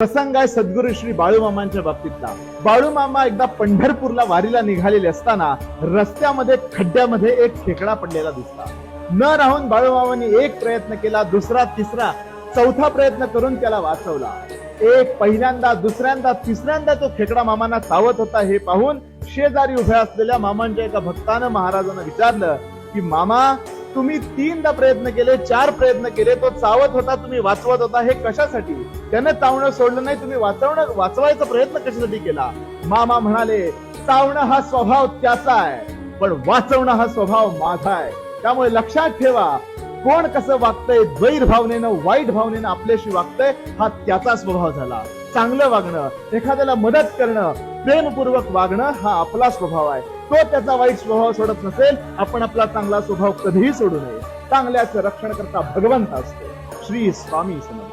प्रसंग आहे सद्गुरू श्री बाळूमामांच्या बाबतीतला. बाळूमामा एकदा पंढरपूरला वारीला निघालेले असताना रस्त्यामध्ये खड्ड्यामध्ये एक खेकडा पडलेला दिसला. न राहून बाळूमामांनी एक प्रयत्न केला, दुसरा, तिसरा, चौथा प्रयत्न करून त्याला वाचवला. एक, पहिल्यांदा, दुसऱ्यांदा, तिसऱ्यांदा तो खेकडा मामांना चावत होता हे पाहून शेजारी उभ्या असलेल्या मामांच्या एका भक्तानं महाराजांना विचारलं की मामा, तुम्ही 3दा प्रयत्न केले, 4 प्रयत्न केले, तो चावत होता, तुम्ही वाचवत होता, हे कशासाठी? त्यानं चावणं सोडलं नाही, तुम्ही वाचवायचा प्रयत्न कशासाठी केला? मामा म्हणाले, चावणं हा स्वभाव त्याचा आहे, पण वाचवणं हा स्वभाव माझा आहे. त्यामुळे लक्षात ठेवा, कोण कसं वागतंय, द्वैर भावनेनं, वाईट भावनेनं आपल्याशी वागतंय, हा त्याचा स्वभाव झाला. चांगलं वागणं, एखाद्याला मदत करणं, प्रेमपूर्वक वागणं हा आपला स्वभाव आहे. तो त्याचा वाईट स्वभाव सोडत नसेल, आपण आपला चांगला स्वभाव कधीही सोडू नये. चांगल्याचं रक्षण करता भगवंत असतो. श्री स्वामी समर्थ.